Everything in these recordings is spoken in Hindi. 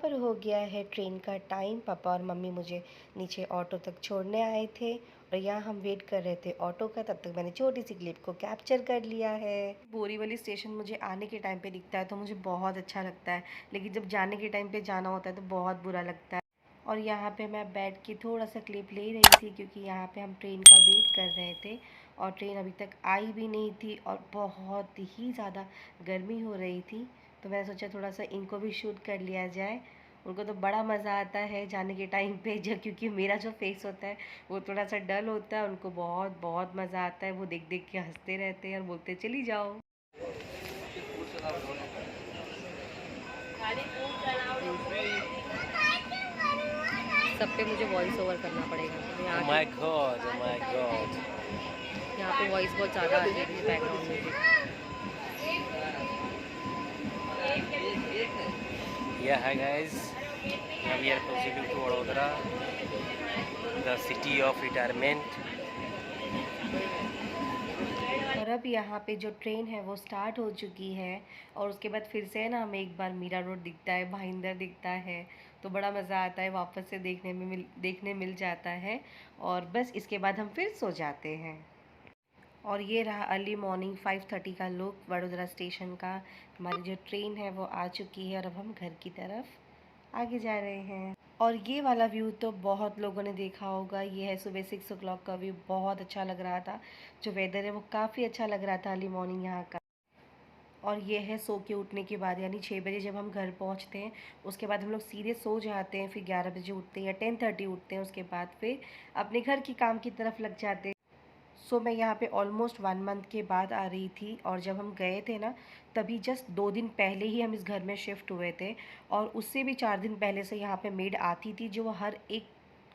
पर हो गया है ट्रेन का टाइम। पापा और मम्मी मुझे नीचे ऑटो तक छोड़ने आए थे और यहाँ हम वेट कर रहे थे ऑटो का। तब तक मैंने छोटी सी क्लिप को कैप्चर कर लिया है। बोरीवली स्टेशन मुझे आने के टाइम पे दिखता है तो मुझे बहुत अच्छा लगता है, लेकिन जब जाने के टाइम पे जाना होता है तो बहुत बुरा लगता है। और यहाँ पे मैं बैठ के थोड़ा सा क्लिप ले रही थी क्योंकि यहाँ पे हम ट्रेन का वेट कर रहे थे और ट्रेन अभी तक आई भी नहीं थी और बहुत ही ज़्यादा गर्मी हो रही थी। तो मैंने सोचा थोड़ा सा इनको भी शूट कर लिया जाए। उनको तो बड़ा मज़ा आता है जाने के टाइम पे, जब क्योंकि मेरा जो फेस होता है वो थोड़ा सा डल होता है, उनको बहुत बहुत मज़ा आता है। वो देख देख के हंसते रहते हैं और बोलते हैं चली जाओ। सब पे मुझे वॉइस ओवर करना पड़ेगा। Oh my god, oh my god. यहाँ पे वॉइस बहुत ज़्यादा आ रही है background music. Yeah, hi guys. Now we are proceeding to Vadodara, the city of retirement. और अब यहाँ पे जो ट्रेन है वो स्टार्ट हो चुकी है और उसके बाद फिर से ना हमें एक बार मीरा रोड दिखता है, भाईंदर दिखता है, तो बड़ा मज़ा आता है, वापस से देखने मिल जाता है। और बस इसके बाद हम फिर सो जाते हैं। और ये रहा अर्ली मॉर्निंग 5:30 का लुक वडोदरा स्टेशन का। हमारी जो ट्रेन है वो आ चुकी है और अब हम घर की तरफ आगे जा रहे हैं। और ये वाला व्यू तो बहुत लोगों ने देखा होगा। ये है सुबह 6 o'clock का व्यू, बहुत अच्छा लग रहा था। जो वेदर है वो काफ़ी अच्छा लग रहा था अर्ली मॉर्निंग यहाँ का। और ये है सो के उठने के बाद, यानी 6 बजे जब हम घर पहुँचते हैं उसके बाद हम लोग सीधे सो जाते हैं, फिर 11 बजे उठते हैं या 10:30 उठते हैं। उसके बाद फिर अपने घर की काम की तरफ लग जाते हैं। सो मैं यहाँ पे ऑलमोस्ट 1 मंथ के बाद आ रही थी और जब हम गए थे ना तभी जस्ट 2 दिन पहले ही हम इस घर में शिफ्ट हुए थे। और उससे भी 4 दिन पहले से यहाँ पे मेड आती थी जो हर एक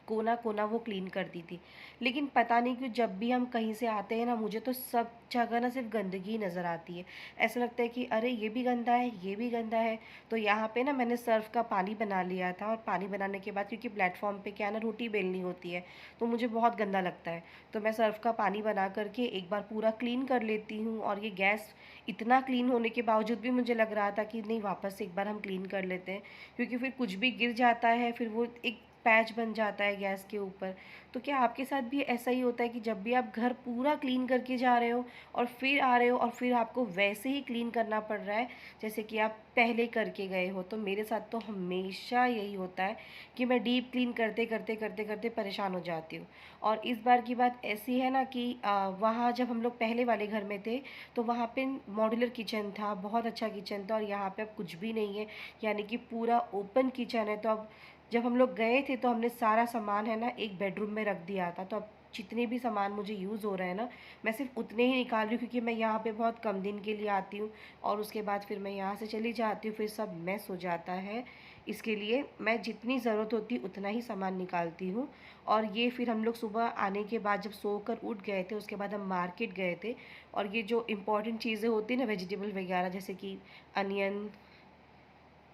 कोना कोना वो क्लीन करती थी। लेकिन पता नहीं क्यों जब भी हम कहीं से आते हैं ना मुझे तो सब जगह ना सिर्फ गंदगी नज़र आती है। ऐसा लगता है कि अरे ये भी गंदा है, ये भी गंदा है। तो यहाँ पे ना मैंने सर्फ का पानी बना लिया था और पानी बनाने के बाद क्योंकि प्लेटफॉर्म पे क्या ना रोटी बेलनी होती है तो मुझे बहुत गंदा लगता है, तो मैं सर्फ का पानी बना करके एक बार पूरा क्लीन कर लेती हूँ। और ये गैस इतना क्लीन होने के बावजूद भी मुझे लग रहा था कि नहीं वापस से एक बार हम क्लीन कर लेते हैं, क्योंकि फिर कुछ भी गिर जाता है फिर वो एक पैच बन जाता है गैस के ऊपर। तो क्या आपके साथ भी ऐसा ही होता है कि जब भी आप घर पूरा क्लीन करके जा रहे हो और फिर आ रहे हो और फिर आपको वैसे ही क्लीन करना पड़ रहा है जैसे कि आप पहले करके गए हो? तो मेरे साथ तो हमेशा यही होता है कि मैं डीप क्लीन करते करते करते करते परेशान हो जाती हूँ। और इस बार की बात ऐसी है ना कि वहाँ जब हम लोग पहले वाले घर में थे तो वहाँ पे मॉड्यूलर किचन था, बहुत अच्छा किचन था, और यहाँ पे अब कुछ भी नहीं है, यानी कि पूरा ओपन किचन है। तो अब जब हम लोग गए थे तो हमने सारा सामान है ना एक बेडरूम में रख दिया था। तो अब जितने भी सामान मुझे यूज़ हो रहे हैं ना मैं सिर्फ उतने ही निकाल रही हूँ, क्योंकि मैं यहाँ पे बहुत कम दिन के लिए आती हूँ और उसके बाद फिर मैं यहाँ से चली जाती हूँ, फिर सब मैस हो जाता है। इसके लिए मैं जितनी ज़रूरत होती है उतना ही सामान निकालती हूँ। और ये फिर हम लोग सुबह आने के बाद जब सोकर उठ गए थे उसके बाद हम मार्केट गए थे। और ये जो इम्पोर्टेंट चीज़ें होती हैं ना वेजिटेबल वगैरह, जैसे कि अनियन,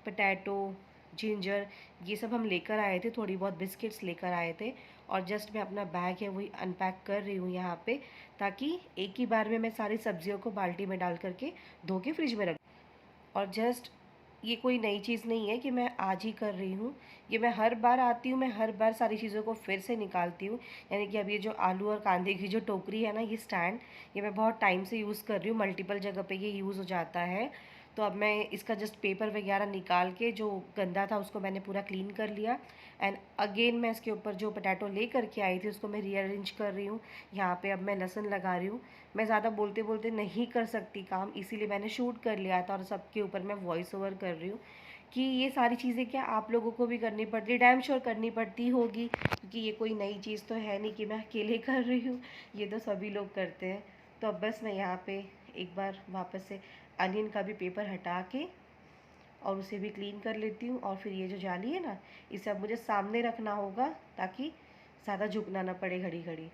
पोटैटो, जिंजर, ये सब हम लेकर आए थे, थोड़ी बहुत बिस्किट्स लेकर आए थे। और जस्ट मैं अपना बैग है वही अनपैक कर रही हूँ यहाँ पे, ताकि एक ही बार में मैं सारी सब्जियों को बाल्टी में डाल करके धो के फ्रिज में रख। और जस्ट ये कोई नई चीज़ नहीं है कि मैं आज ही कर रही हूँ, ये मैं हर बार आती हूँ, मैं हर बार सारी चीज़ों को फिर से निकालती हूँ। यानी कि अब ये जो आलू और कांदे की जो टोकरी है ना, ये स्टैंड, ये मैं बहुत टाइम से यूज़ कर रही हूँ, मल्टीपल जगह पे ये यूज़ हो जाता है। तो अब मैं इसका जस्ट पेपर वगैरह निकाल के जो गंदा था उसको मैंने पूरा क्लीन कर लिया। एंड अगेन मैं इसके ऊपर जो पोटैटो ले करके आई थी उसको मैं रीअरेंज कर रही हूँ। यहाँ पे अब मैं लहसुन लगा रही हूँ। मैं ज़्यादा बोलते बोलते नहीं कर सकती काम, इसीलिए मैंने शूट कर लिया था और सबके ऊपर मैं वॉइस ओवर कर रही हूँ कि ये सारी चीज़ें क्या आप लोगों को भी करनी पड़ती है, डैम श्योर करनी पड़ती होगी, क्योंकि ये कोई नई चीज़ तो है नहीं कि मैं अकेले कर रही हूँ, ये तो सभी लोग करते हैं। तो अब बस मैं यहाँ पे एक बार वापस से अनियन का भी पेपर हटा के और उसे भी क्लीन कर लेती हूँ। और फिर ये जो जाली है ना इसे अब मुझे सामने रखना होगा ताकि ज़्यादा झुकना ना पड़े घड़ी घड़ी।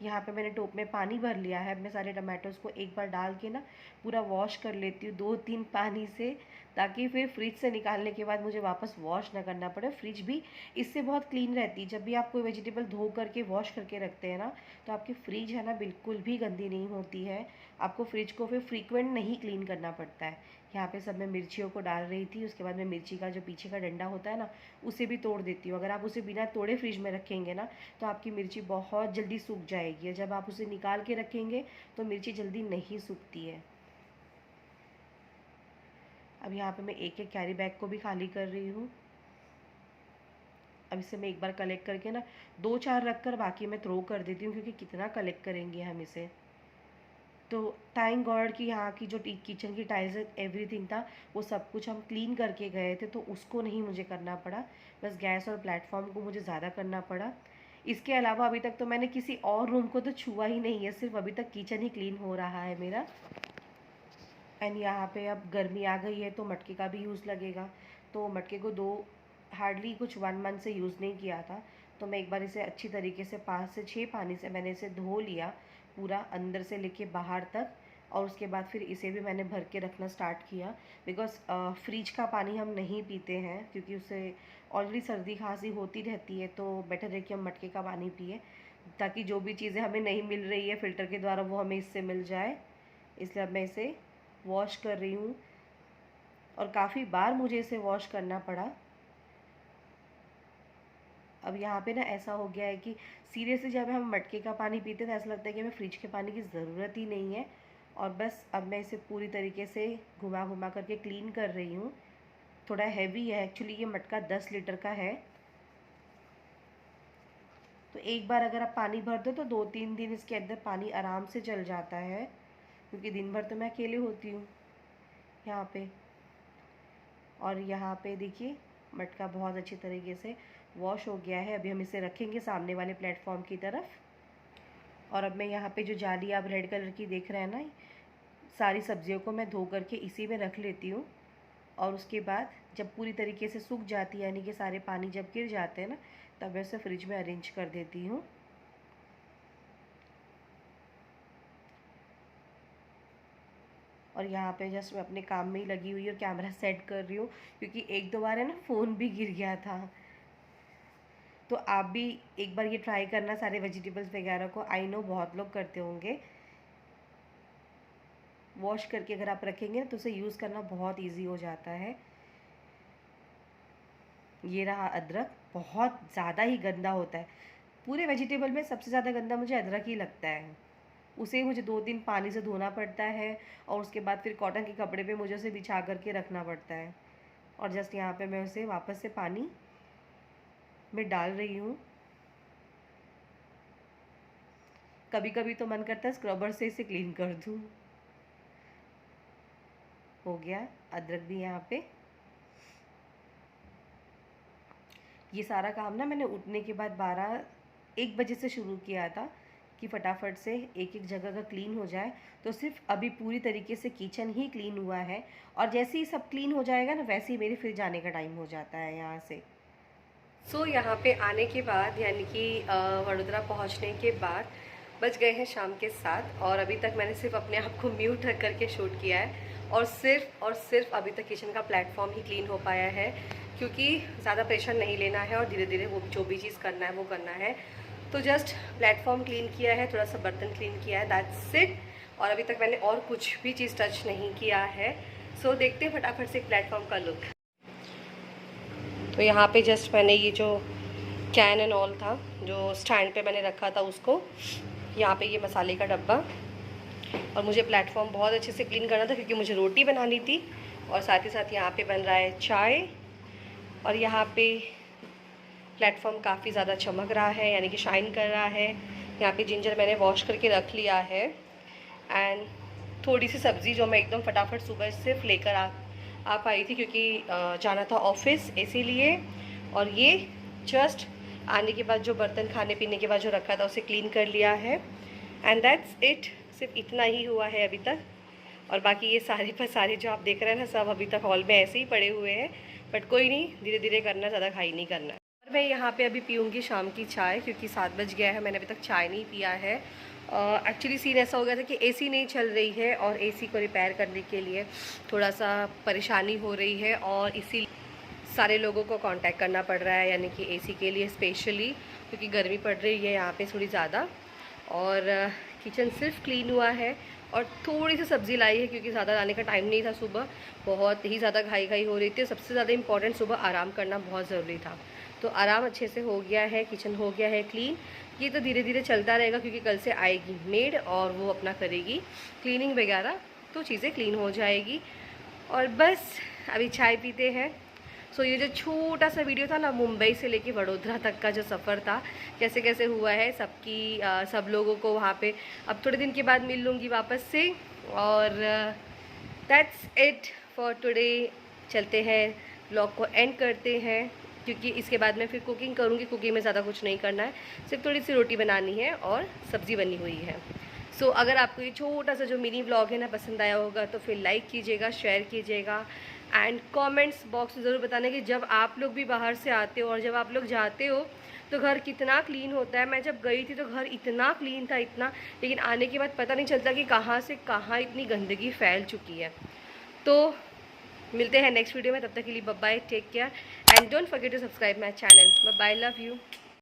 यहाँ पे मैंने टोप में पानी भर लिया है। मैं सारे टमाटोज़ को एक बार डाल के ना पूरा वॉश कर लेती हूँ 2-3 पानी से, ताकि फिर फ्रिज से निकालने के बाद मुझे वापस वॉश ना करना पड़े। फ्रिज भी इससे बहुत क्लीन रहती है। जब भी आप कोई वेजिटेबल धो करके वॉश करके रखते हैं ना, तो आपकी फ्रिज है ना बिल्कुल भी गंदी नहीं होती है। आपको फ्रिज को फिर फ्रीक्वेंट नहीं क्लीन करना पड़ता है। यहाँ पे सब मैं मिर्चियों को डाल रही थी, उसके बाद मैं मिर्ची का जो पीछे का डंडा होता है ना, उसे भी तोड़ देती हूँ। अगर आप उसे बिना तोड़े फ्रिज में रखेंगे ना, तो आपकी मिर्ची बहुत जल्दी सूख जाएगी। जब आप उसे निकाल के रखेंगे तो मिर्ची जल्दी नहीं सूखती है। अब यहाँ पे मैं एक एक कैरी बैग को भी खाली कर रही हूँ। अब इसे मैं एक बार कलेक्ट करके ना 2-4 रख कर बाकी मैं थ्रो कर देती हूँ, क्योंकि कितना कलेक्ट करेंगे हम इसे। तो थैंक गॉड कि यहाँ की जो किचन की टाइल्स एवरीथिंग था वो सब कुछ हम क्लीन करके गए थे, तो उसको नहीं मुझे करना पड़ा। बस गैस और प्लेटफॉर्म को मुझे ज़्यादा करना पड़ा। इसके अलावा अभी तक तो मैंने किसी और रूम को तो छुआ ही नहीं है, सिर्फ अभी तक किचन ही क्लीन हो रहा है मेरा। एंड यहाँ पे अब गर्मी आ गई है तो मटके का भी यूज़ लगेगा। तो मटके को हार्डली कुछ 1 मंथ से यूज़ नहीं किया था, तो मैं एक बार इसे अच्छी तरीके से 5 से 6 पानी से मैंने इसे धो लिया, पूरा अंदर से लेके बाहर तक। और उसके बाद फिर इसे भी मैंने भर के रखना स्टार्ट किया, बिकॉज़ फ्रिज का पानी हम नहीं पीते हैं, क्योंकि उससे ऑलरेडी सर्दी खांसी होती रहती है। तो बेटर है कि हम मटके का पानी पिए, ताकि जो भी चीज़ें हमें नहीं मिल रही है फ़िल्टर के द्वारा वो हमें इससे मिल जाए। इसलिए अब मैं इसे वॉश कर रही हूँ, और काफ़ी बार मुझे इसे वॉश करना पड़ा। अब यहाँ पे ना ऐसा हो गया है कि सीरियसली जब हम मटके का पानी पीते हैं तो ऐसा लगता है कि हमें फ्रिज के पानी की ज़रूरत ही नहीं है। और बस अब मैं इसे पूरी तरीके से घुमा घुमा करके क्लीन कर रही हूँ। थोड़ा हैवी है एक्चुअली, ये मटका 10 लीटर का है। तो एक बार अगर आप पानी भर दो तो 2-3 दिन इसके अंदर पानी आराम से चल जाता है, क्योंकि दिन भर तो मैं अकेले होती हूँ यहाँ पे। और यहाँ पे देखिए मटका बहुत अच्छी तरीके से वॉश हो गया है। अभी हम इसे रखेंगे सामने वाले प्लेटफॉर्म की तरफ। और अब मैं यहाँ पे जो जाली आप रेड कलर की देख रहे हैं ना, सारी सब्जियों को मैं धो करके इसी में रख लेती हूँ। और उसके बाद जब पूरी तरीके से सूख जाती है, यानी कि सारे पानी जब गिर जाते हैं ना, तब मैं उसे फ्रिज में अरेंज कर देती हूँ। और यहाँ पे जस्ट मैं अपने काम में ही लगी हुई और कैमरा सेट कर रही हूँ, क्योंकि 1-2 बार है ना फ़ोन भी गिर गया था। तो आप भी एक बार ये ट्राई करना सारे वेजिटेबल्स वगैरह को। आई नो बहुत लोग करते होंगे। वॉश करके अगर आप रखेंगे तो उसे यूज़ करना बहुत इजी हो जाता है। ये रहा अदरक, बहुत ज़्यादा ही गंदा होता है। पूरे वेजिटेबल में सबसे ज़्यादा गंदा मुझे अदरक ही लगता है। उसे मुझे 2-3 पानी से धोना पड़ता है, और उसके बाद फिर कॉटन के कपड़े पे मुझे उसे बिछा करके रखना पड़ता है। और जस्ट यहाँ पे मैं उसे वापस से पानी में डाल रही हूँ। कभी कभी तो मन करता है स्क्रबर से इसे क्लीन कर दूँ। हो गया अदरक भी यहाँ पे। ये सारा काम ना मैंने उठने के बाद 1 बजे से शुरू किया था, कि फटाफट से एक एक जगह का क्लीन हो जाए। तो सिर्फ अभी पूरी तरीके से किचन ही क्लीन हुआ है, और जैसे ही सब क्लीन हो जाएगा ना, वैसे ही मेरे फिर जाने का टाइम हो जाता है यहाँ से। सो यहाँ पे आने के बाद, यानी कि वडोदरा पहुँचने के बाद बज गए हैं शाम के 7, और अभी तक मैंने सिर्फ अपने आप को म्यूट रख करके शूट किया है। और सिर्फ अभी तक किचन का प्लेटफॉर्म ही क्लीन हो पाया है, क्योंकि ज़्यादा प्रेशर नहीं लेना है और धीरे धीरे वो जो भी चीज़ करना है वो करना है। तो जस्ट प्लेटफॉर्म क्लीन किया है, थोड़ा सा बर्तन क्लीन किया है, दैट्स इट। और अभी तक मैंने और कुछ भी चीज़ टच नहीं किया है। सो देखते हैं फटाफट से प्लेटफॉर्म का लुक। तो यहाँ पे जस्ट मैंने ये जो कैन एंड ऑल था, जो स्टैंड पे मैंने रखा था, उसको यहाँ पे ये मसाले का डब्बा। और मुझे प्लेटफॉर्म बहुत अच्छे से क्लीन करना था, क्योंकि मुझे रोटी बनानी थी, और साथ ही साथ यहाँ पे बन रहा है चाय। और यहाँ पे प्लेटफॉर्म काफ़ी ज़्यादा चमक रहा है, यानी कि शाइन कर रहा है। यहाँ पे जिंजर मैंने वॉश करके रख लिया है, एंड थोड़ी सी सब्ज़ी जो मैं एकदम फटाफट सुबह सिर्फ लेकर आ पाई थी, क्योंकि जाना था ऑफिस, इसीलिए। और ये जस्ट आने के बाद जो बर्तन खाने पीने के बाद जो रखा था उसे क्लीन कर लिया है, एंड दैट्स इट। सिर्फ इतना ही हुआ है अभी तक। और बाकी ये सारे जो आप देख रहे हैं ना, सब अभी तक हॉल में ऐसे ही पड़े हुए हैं, बट कोई नहीं, धीरे धीरे करना, ज़्यादा खाई नहीं करना। और मैं यहाँ पे अभी पीऊँगी शाम की चाय, क्योंकि 7 बज गया है, मैंने अभी तक चाय नहीं पिया है। एक्चुअली सीन ऐसा हो गया था कि एसी नहीं चल रही है और एसी को रिपेयर करने के लिए थोड़ा सा परेशानी हो रही है और इसी सारे लोगों को कांटेक्ट करना पड़ रहा है, यानी कि एसी के लिए स्पेशली, क्योंकि गर्मी पड़ रही है यहाँ पे थोड़ी ज़्यादा। और किचन सिर्फ क्लीन हुआ है और थोड़ी सी सब्ज़ी लाई है क्योंकि ज़्यादा लाने का टाइम नहीं था, सुबह बहुत ही ज़्यादा घाई हो रही थी। सबसे ज़्यादा इंपॉर्टेंट सुबह आराम करना बहुत ज़रूरी था, तो आराम अच्छे से हो गया है, किचन हो गया है क्लीन। ये तो धीरे धीरे चलता रहेगा क्योंकि कल से आएगी मेड और वो अपना करेगी क्लीनिंग वगैरह, तो चीज़ें क्लीन हो जाएगी। और बस अभी चाय पीते हैं। सो ये जो छोटा सा वीडियो था ना, मुंबई से लेके वडोदरा तक का जो सफ़र था, कैसे कैसे हुआ है सबकी सब लोगों को वहाँ पे अब थोड़े दिन के बाद मिल लूँगी वापस से। और दैट्स इट फॉर टुडे। चलते हैं, व्लॉग को एंड करते हैं क्योंकि इसके बाद मैं फिर कुकिंग करूँगी। कुकिंग में ज़्यादा कुछ नहीं करना है, सिर्फ थोड़ी सी रोटी बनानी है और सब्ज़ी बनी हुई है। सो अगर आपको ये छोटा सा जो मिनी व्लॉग है ना पसंद आया होगा तो फिर लाइक कीजिएगा, शेयर कीजिएगा एंड कमेंट्स बॉक्स में ज़रूर बताना कि जब आप लोग भी बाहर से आते हो और जब आप लोग जाते हो तो घर कितना क्लीन होता है। मैं जब गई थी तो घर इतना क्लीन था, इतना, लेकिन आने के बाद पता नहीं चलता कि कहाँ से कहाँ इतनी गंदगी फैल चुकी है। तो मिलते हैं नेक्स्ट वीडियो में, तब तक के लिए bye bye, take care and don't forget to subscribe my channel. Bye bye, love you.